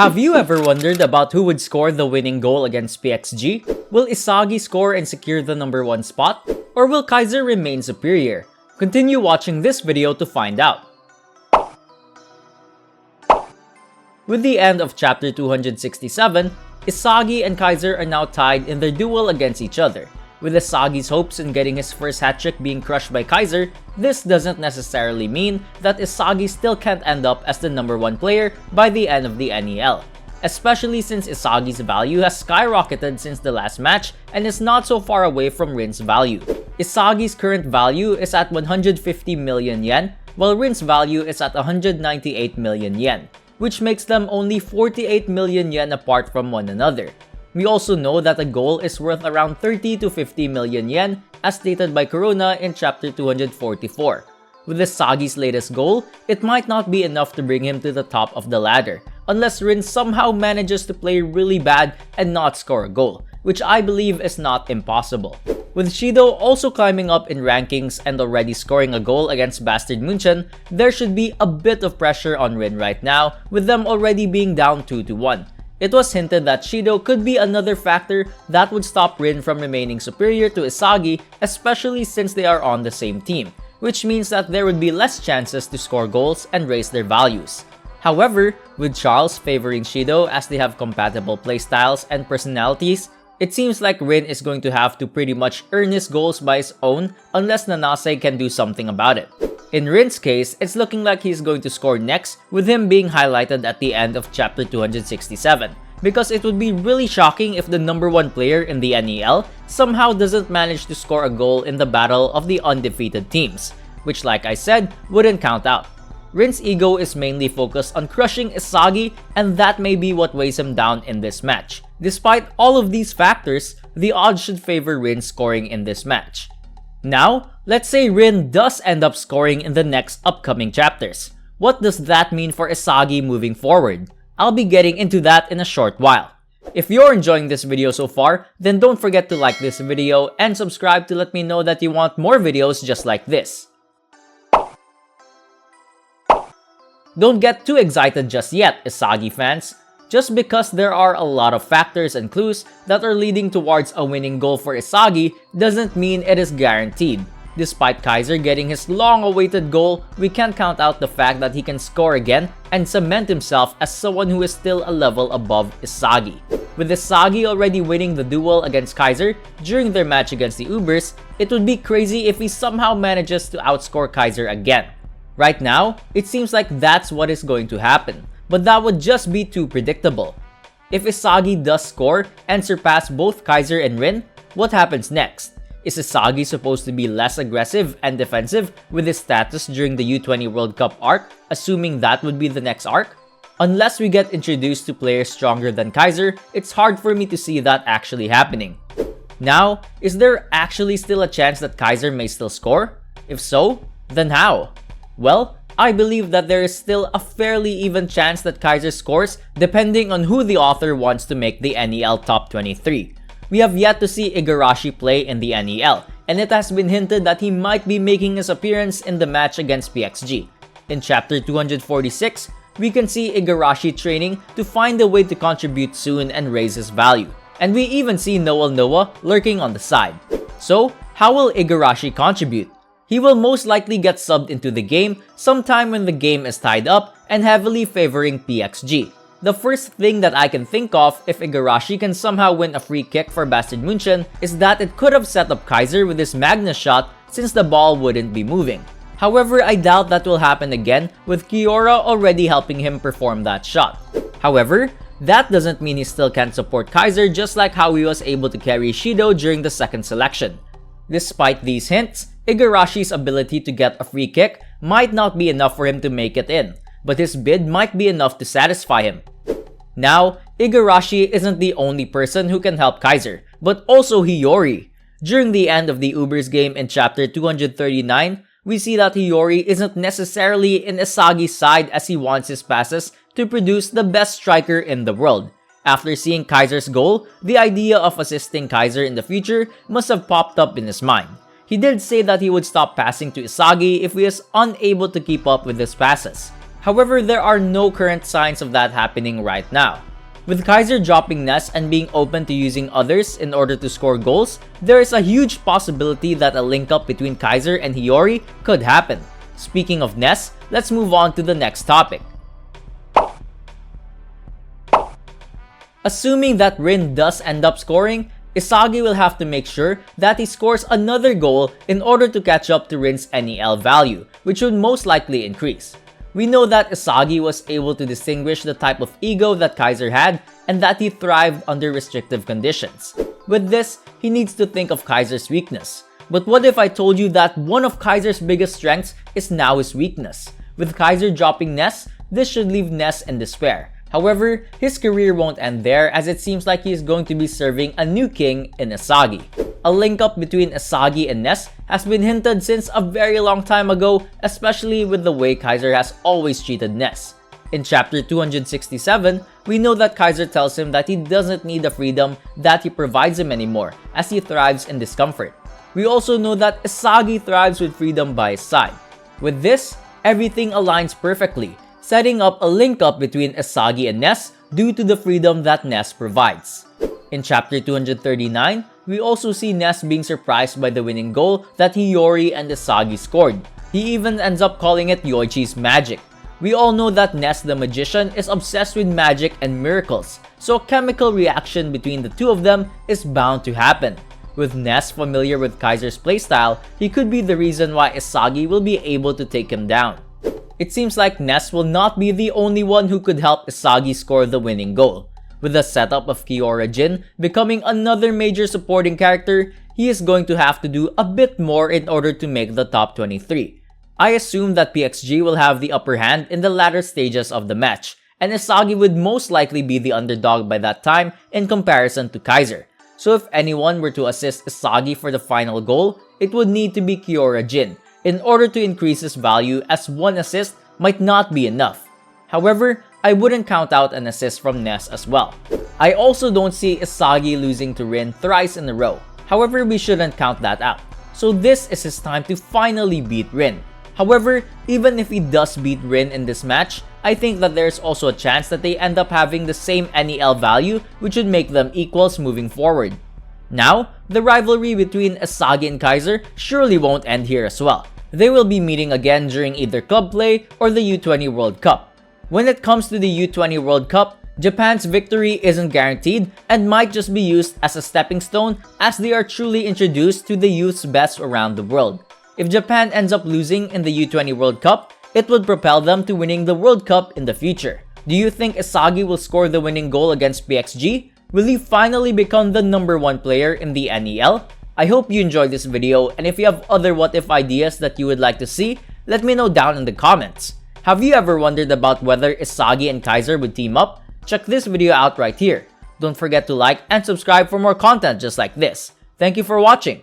Have you ever wondered about who would score the winning goal against PXG? Will Isagi score and secure the number 1 spot? Or will Kaiser remain superior? Continue watching this video to find out. With the end of chapter 267, Isagi and Kaiser are now tied in their duel against each other. With Isagi's hopes in getting his first hat-trick being crushed by Kaiser, this doesn't necessarily mean that Isagi still can't end up as the number 1 player by the end of the NEL. Especially since Isagi's value has skyrocketed since the last match and is not so far away from Rin's value. Isagi's current value is at 150 million yen, while Rin's value is at 198 million yen, which makes them only 48 million yen apart from one another. We also know that a goal is worth around 30 to 50 million yen, as stated by Corona in chapter 244. With Isagi's latest goal, it might not be enough to bring him to the top of the ladder, unless Rin somehow manages to play really bad and not score a goal, which I believe is not impossible. With Shido also climbing up in rankings and already scoring a goal against Bastard Munchen, there should be a bit of pressure on Rin right now, with them already being down 2-1. It was hinted that Shido could be another factor that would stop Rin from remaining superior to Isagi, especially since they are on the same team, which means that there would be less chances to score goals and raise their values. However, with Charles favoring Shido as they have compatible playstyles and personalities, it seems like Rin is going to have to pretty much earn his goals by his own unless Nanase can do something about it. In Rin's case, it's looking like he's going to score next, with him being highlighted at the end of chapter 267, because it would be really shocking if the number 1 player in the NEL somehow doesn't manage to score a goal in the battle of the undefeated teams, which like I said, wouldn't count out. Rin's ego is mainly focused on crushing Isagi, and that may be what weighs him down in this match. Despite all of these factors, the odds should favor Rin scoring in this match. Now, let's say Rin does end up scoring in the next upcoming chapters. What does that mean for Isagi moving forward? I'll be getting into that in a short while. If you're enjoying this video so far, then don't forget to like this video and subscribe to let me know that you want more videos just like this. Don't get too excited just yet, Isagi fans. Just because there are a lot of factors and clues that are leading towards a winning goal for Isagi doesn't mean it is guaranteed. Despite Kaiser getting his long-awaited goal, we can't count out the fact that he can score again and cement himself as someone who is still a level above Isagi. With Isagi already winning the duel against Kaiser during their match against the Ubers, it would be crazy if he somehow manages to outscore Kaiser again. Right now, it seems like that's what is going to happen, but that would just be too predictable. If Isagi does score and surpass both Kaiser and Rin, what happens next? Is Isagi supposed to be less aggressive and defensive with his status during the U20 World Cup arc, assuming that would be the next arc? Unless we get introduced to players stronger than Kaiser, it's hard for me to see that actually happening. Now, is there actually still a chance that Kaiser may still score? If so, then how? Well, I believe that there is still a fairly even chance that Kaiser scores depending on who the author wants to make the NEL Top 23. We have yet to see Igarashi play in the NEL, and it has been hinted that he might be making his appearance in the match against PXG. In chapter 246, we can see Igarashi training to find a way to contribute soon and raise his value. And we even see Noah lurking on the side. So, how will Igarashi contribute? He will most likely get subbed into the game sometime when the game is tied up and heavily favoring PXG. The first thing that I can think of if Igarashi can somehow win a free kick for Bastard Munchen is that it could have set up Kaiser with his Magnus shot since the ball wouldn't be moving. However, I doubt that will happen again with Kiora already helping him perform that shot. However, that doesn't mean he still can't support Kaiser just like how he was able to carry Shido during the second selection. Despite these hints, Igarashi's ability to get a free kick might not be enough for him to make it in, but his bid might be enough to satisfy him. Now, Igarashi isn't the only person who can help Kaiser, but also Hiyori. During the end of the Ubers game in chapter 239, we see that Hiyori isn't necessarily in Isagi's side as he wants his passes to produce the best striker in the world. After seeing Kaiser's goal, the idea of assisting Kaiser in the future must have popped up in his mind. He did say that he would stop passing to Isagi if he is unable to keep up with his passes. However, there are no current signs of that happening right now. With Kaiser dropping Ness and being open to using others in order to score goals, there is a huge possibility that a link-up between Kaiser and Hiyori could happen. Speaking of Ness, let's move on to the next topic. Assuming that Rin does end up scoring, Isagi will have to make sure that he scores another goal in order to catch up to Rin's NEL value, which would most likely increase. We know that Isagi was able to distinguish the type of ego that Kaiser had and that he thrived under restrictive conditions. With this, he needs to think of Kaiser's weakness. But what if I told you that one of Kaiser's biggest strengths is now his weakness? With Kaiser dropping Ness, this should leave Ness in despair. However, his career won't end there as it seems like he is going to be serving a new king in Isagi. A link-up between Isagi and Ness has been hinted since a very long time ago, especially with the way Kaiser has always treated Ness. In chapter 267, we know that Kaiser tells him that he doesn't need the freedom that he provides him anymore, as he thrives in discomfort. We also know that Isagi thrives with freedom by his side. With this, everything aligns perfectly, setting up a link-up between Isagi and Ness due to the freedom that Ness provides. In chapter 239, we also see Ness being surprised by the winning goal that Hiyori and Isagi scored. He even ends up calling it Yoichi's magic. We all know that Ness the magician is obsessed with magic and miracles, so a chemical reaction between the two of them is bound to happen. With Ness familiar with Kaiser's playstyle, he could be the reason why Isagi will be able to take him down. It seems like Ness will not be the only one who could help Isagi score the winning goal. With the setup of Kiora Jin becoming another major supporting character, he is going to have to do a bit more in order to make the top 23. I assume that PXG will have the upper hand in the latter stages of the match, and Isagi would most likely be the underdog by that time in comparison to Kaiser. So if anyone were to assist Isagi for the final goal, it would need to be Kiora Jin, in order to increase his value as one assist might not be enough. However, I wouldn't count out an assist from Ness as well. I also don't see Isagi losing to Rin thrice in a row. However, we shouldn't count that out. So this is his time to finally beat Rin. However, even if he does beat Rin in this match, I think that there's also a chance that they end up having the same NEL value, which would make them equals moving forward. Now, the rivalry between Isagi and Kaiser surely won't end here as well. They will be meeting again during either club play or the U20 World Cup. When it comes to the U20 World Cup, Japan's victory isn't guaranteed and might just be used as a stepping stone as they are truly introduced to the youth's best around the world. If Japan ends up losing in the U20 World Cup, it would propel them to winning the World Cup in the future. Do you think Isagi will score the winning goal against PXG? Will he finally become the #1 player in the NEL? I hope you enjoyed this video, and if you have other what-if ideas that you would like to see, let me know down in the comments. Have you ever wondered about whether Isagi and Kaiser would team up? Check this video out right here. Don't forget to like and subscribe for more content just like this. Thank you for watching.